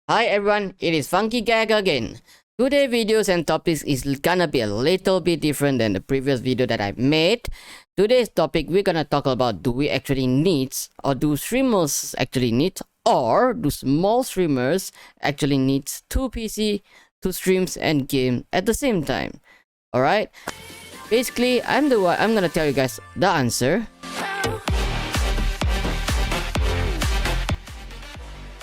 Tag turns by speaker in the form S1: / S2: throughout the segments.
S1: Hi everyone, it is Funky Gag again. Today videos and topics is gonna be a little bit different than the previous video that I made. Today's topic we're gonna talk about, do we actually need, or do streamers actually need, or do small streamers actually need two PC to streams and game at the same time? Alright, basically I'm gonna tell you guys the answer.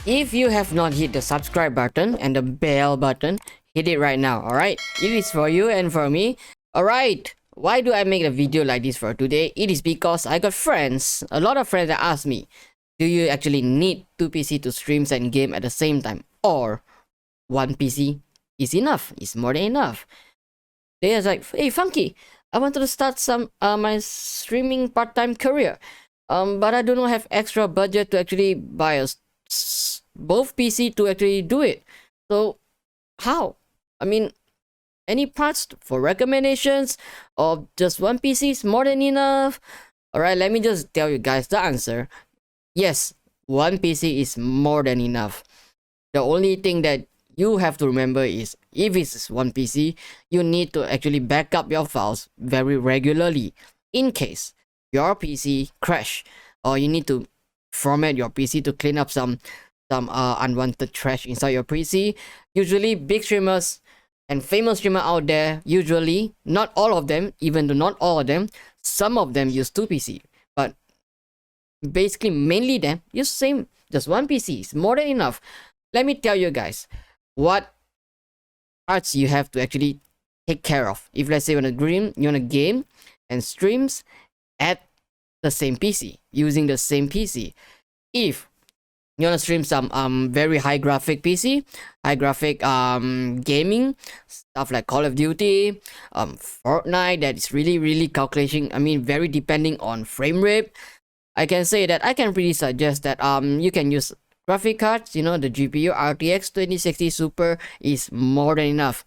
S1: If you have not hit the subscribe button and the bell button, hit it right now, alright? It is for you and for me. Alright, why do I make a video like this for today? It is because I got friends, a lot of friends that ask me, do you actually need two PC to stream and game at the same time? Or one PC is enough, is more than enough. They are like, hey Funky, I wanted to start my streaming part-time career. But I do not have extra budget to actually buy both PC to actually do it. So how? I mean, any parts for recommendations, or just one PC is more than enough? Alright, let me just tell you guys the answer. Yes, one PC is more than enough. The only thing that you have to remember is, if it's one PC, you need to actually back up your files very regularly in case your PC crash, or you need to format your PC to clean up some unwanted trash inside your PC. Usually big streamers and famous streamers out there, usually, not all of them, even though not all of them, some of them use two PC, but basically mainly them use just one PC is more than enough. Let me tell you guys what parts you have to actually take care of. If let's say you wanna game and streams at the same PC, using the same PC. If you wanna stream some very high graphic PC, high graphic gaming stuff like Call of Duty, Fortnite, that is really calculating, I mean very depending on frame rate, I can say that I can really suggest that you can use graphic cards. You know, the GPU RTX 2060 Super is more than enough.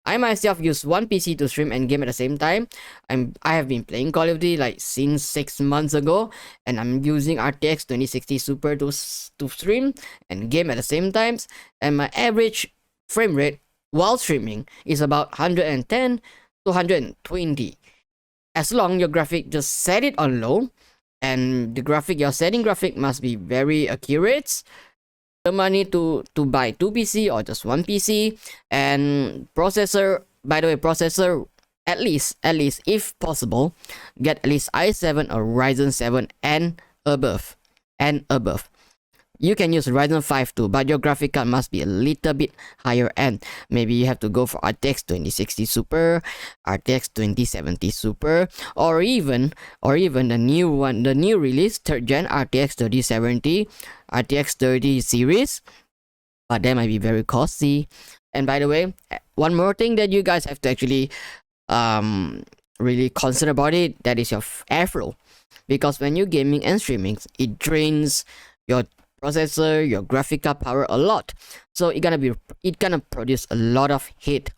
S1: I myself use one PC to stream and game at the same time. I have been playing Call of Duty like since 6 months ago, and I'm using RTX 2060 Super to stream and game at the same times. And my average frame rate while streaming is about 110 to 120. As long your graphic, just set it on low, and the graphic you're setting must be very accurate. The money to buy two PC or just one PC. And processor, by the way, processor, at least if possible, get at least i7 or Ryzen 7 and above. You can use Ryzen 5 too, but your graphic card must be a little bit higher end. Maybe you have to go for RTX 2060 Super, RTX 2070 Super, or even the new one, the new release 3rd gen RTX 3070, RTX 30 series. But that might be very costly. And by the way, one more thing that you guys have to actually really consider about it, that is your airflow. Because when you're gaming and streaming, it drains your processor, your graphic card power a lot, so it gonna produce a lot of heat.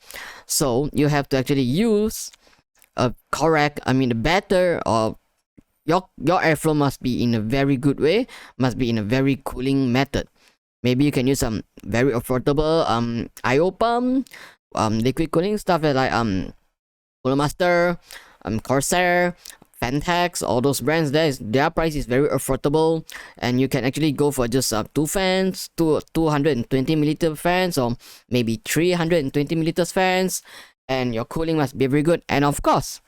S1: So you have to actually use a better, or your airflow must be in a very good way, must be in a very cooling method. Maybe you can use some very affordable IO pump, liquid cooling stuff like Cooler Master, Corsair, Fantex, all those brands. Their price is very affordable, and you can actually go for just two fans, 220 milliliter fans, or maybe 320 milliliters fans, and your cooling must be very good. And of course,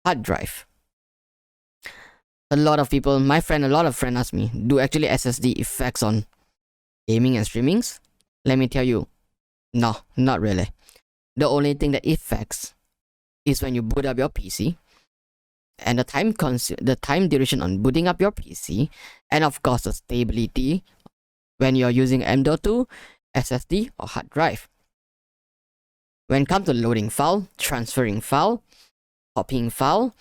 S1: hard drive. A lot of friends ask me, do actually SSD effects on gaming and streamings? Let me tell you, no, not really. The only thing that affects is when you boot up your PC, and the time duration on booting up your PC, and of course the stability when you're using M.2, SSD, or hard drive. When it comes to loading file, transferring file, copying file,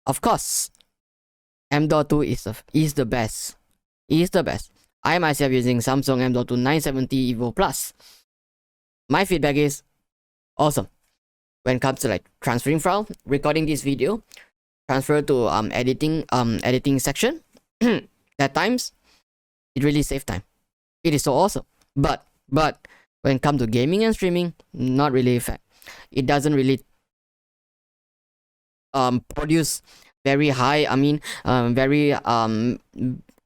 S1: of course M.2 is the best. I myself using Samsung M.2 970 Evo Plus. My feedback is awesome. When it comes to like transferring file, recording this video, transfer to editing section, at times it really saves time. It is so awesome. But But when it comes to gaming and streaming, not really effect. It doesn't really produce very high, very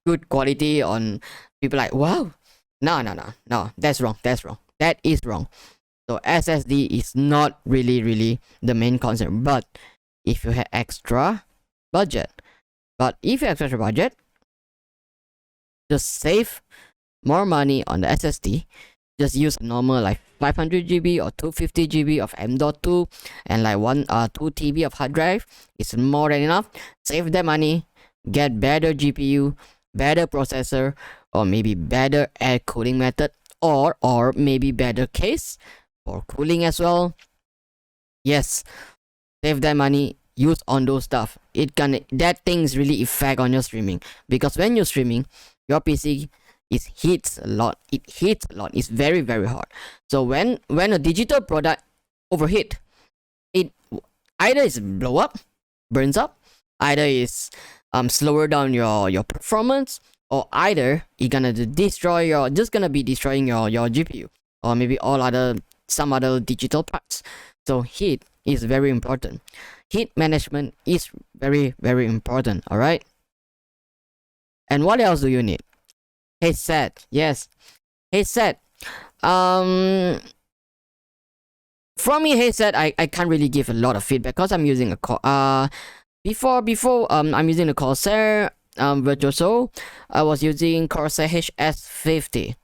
S1: good quality on people like, wow. No, that's wrong, that is wrong. So SSD is not really the main concern. But if you have extra budget, just save more money on the SSD. Just use a normal like 500 GB or 250 GB of M.2 and like 2 TB of hard drive. It's more than enough. Save that money, get better GPU, better processor, or maybe better air cooling method, or maybe better case for cooling as well. Yes, save that money, use on those stuff. That things really effect on your streaming, because when you're streaming, your PC hits a lot. It's very hard. So when a digital product overheat, it either is blow up, burns up, either is slower down your performance, or either it's gonna destroy your destroying your GPU, or maybe some other digital parts. So heat is very important. Heat management is very important. All right. And what else do you need? Headset. Yes, headset. um from me, headset, I can't really give a lot of feedback because I'm using before I'm using the Corsair Virtuoso. I was using Corsair HS50.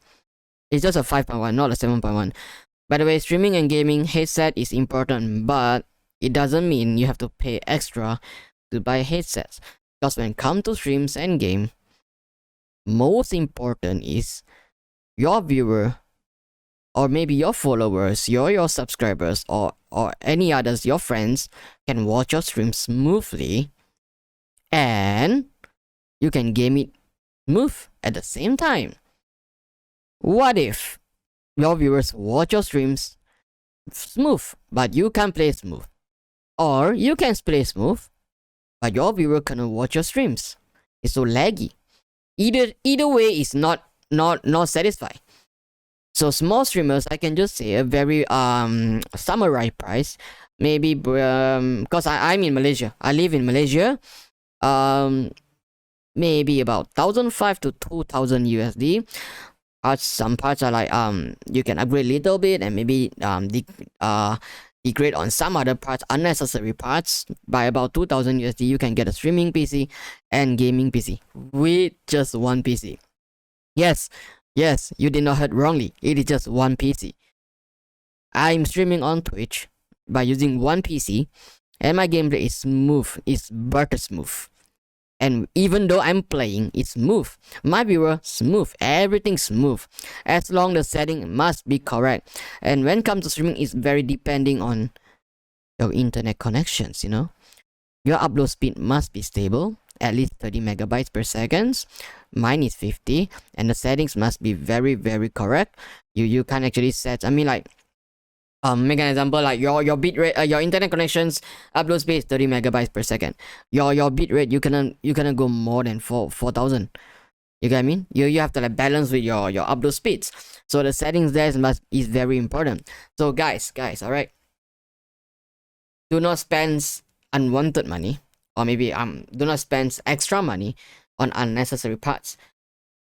S1: It's just a 5.1, not a 7.1. By the way, streaming and gaming headset is important, but it doesn't mean you have to pay extra to buy headsets. Because when it comes to streams and game, most important is your viewer, or maybe your followers, your subscribers, or any others, your friends, can watch your stream smoothly, and you can game it smooth at the same time. What if your viewers watch your streams smooth, but you can't play smooth? Or you can play smooth, but your viewer cannot watch your streams. It's so laggy. Either way is not satisfying. So small streamers, I can just say a very summary price, maybe because I'm in Malaysia. I live in Malaysia. Maybe about 1,500 to 2,000 USD. Some parts are like you can upgrade a little bit, and maybe degrade on some other parts, unnecessary parts. By about 2,000 USD, you can get a streaming PC and gaming PC with just one PC. Yes, you did not heard wrongly. It is just one PC. I'm streaming on Twitch by using one PC, and my gameplay is smooth. It's butter smooth. And even though I'm playing, it's smooth. My viewer, smooth. Everything smooth. As long the setting must be correct. And when it comes to streaming, it's very depending on your internet connections, you know. Your upload speed must be stable, at least 30 megabytes per second. Mine is 50, and the settings must be very correct. You can't actually set, make an example, like your bitrate, your internet connections upload speed is 30 megabytes per second. Your bitrate, you cannot go more than 4,000. You get what I mean? You have to like balance with your upload speeds. So the settings there is very important. So guys, all right, do not spend unwanted money, or maybe do not spend extra money on unnecessary parts.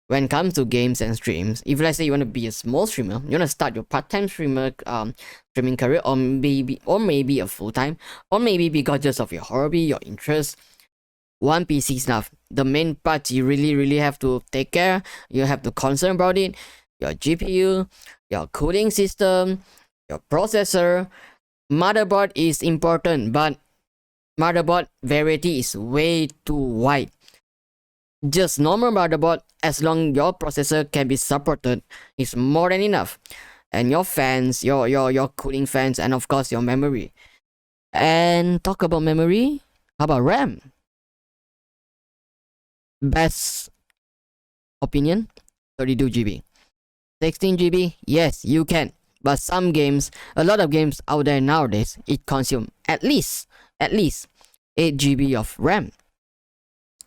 S1: When it comes to games and streams, if let's say you want to be a small streamer, you want to start your part-time streaming career, or maybe a full-time, or maybe because just of your hobby, your interest, one PC is enough. The main part you really have to take care, you have to concern about it, your GPU, your cooling system, your processor. Motherboard is important, but motherboard variety is way too wide. Just normal motherboard, as long your processor can be supported, is more than enough. And your fans, your cooling fans, and of course your memory. And talk about memory, how about RAM? Best opinion, 32 GB. 16 GB, yes, you can. But some games, a lot of games out there nowadays, it consumes at least 8 GB of RAM.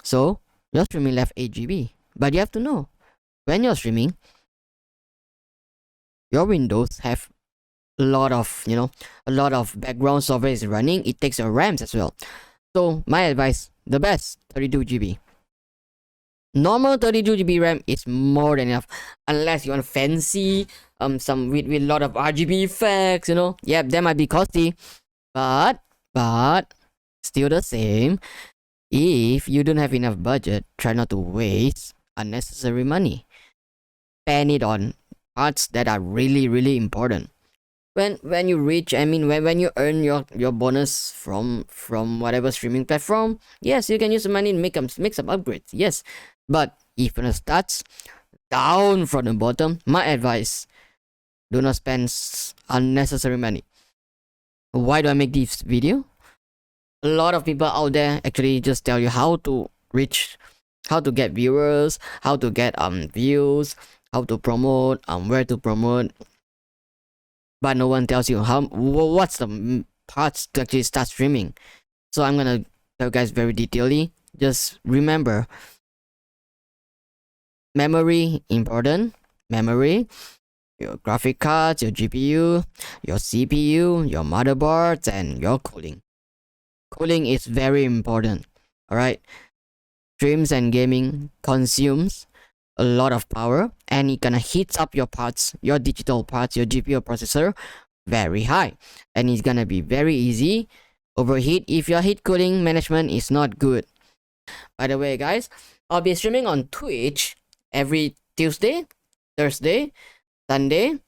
S1: So your streaming left 8 GB. But you have to know, when you're streaming, your Windows have a lot of, a lot of background software is running, it takes your RAMs as well. So my advice, the best 32 GB. Normal 32 GB RAM is more than enough, unless you want fancy some with a lot of RGB effects, yeah, that might be costly, but still the same. If you don't have enough budget, try not to waste unnecessary money. Spend it on parts that are really important. When you reach, I mean, when you earn your bonus from whatever streaming platform, yes, you can use the money to make some upgrades, yes. But if it starts down from the bottom, my advice, do not spend unnecessary money. Why do I make this video? A lot of people out there actually just tell you how to reach, how to get viewers, how to get views, how to promote, where to promote, but no one tells you what's the parts to actually start streaming. So I'm gonna tell you guys very detailedly. Just remember, memory important. Memory, your graphic cards, your GPU, your CPU, your motherboards, and your cooling. Cooling is very important. Alright, streams and gaming consumes a lot of power, and it gonna heats up your parts, your digital parts, your GPU processor very high, and it's gonna be very easy overheat if your heat cooling management is not good. By the way, guys, I'll be streaming on Twitch every Tuesday, Thursday, Sunday,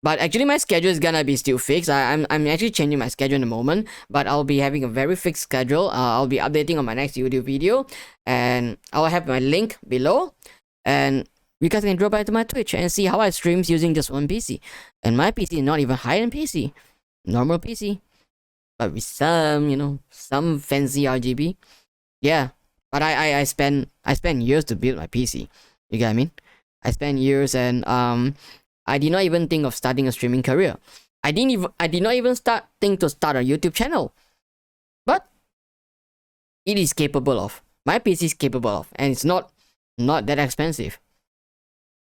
S1: but actually my schedule is gonna be still fixed. I'm actually changing my schedule in the moment, but I'll be having a very fixed schedule. I'll be updating on my next YouTube video, and I'll have my link below, and you guys can drop by to my Twitch and see how I streams using just one PC. And my PC is not even high-end PC, normal PC, but with some, some fancy RGB. Yeah, but I spent years to build my PC. You get what I mean? I spent years, and I did not even think of starting a streaming career. I did not even think to start a YouTube channel. But it is capable of. My PC is capable of, and it's not that expensive.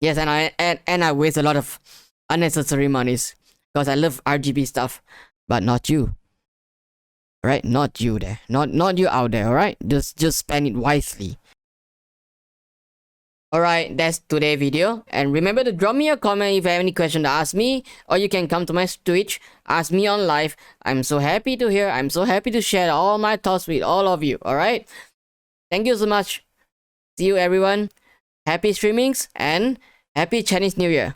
S1: Yes, and I waste a lot of unnecessary monies because I love RGB stuff, but not you. Right? Not you there. Not you out there, alright? Just spend it wisely. Alright, that's today's video. And remember to drop me a comment if you have any question to ask me, or you can come to my Twitch, ask me on live. I'm so happy to hear. I'm so happy to share all my thoughts with all of you. Alright? Thank you so much. See you everyone. Happy streamings and happy Chinese New Year.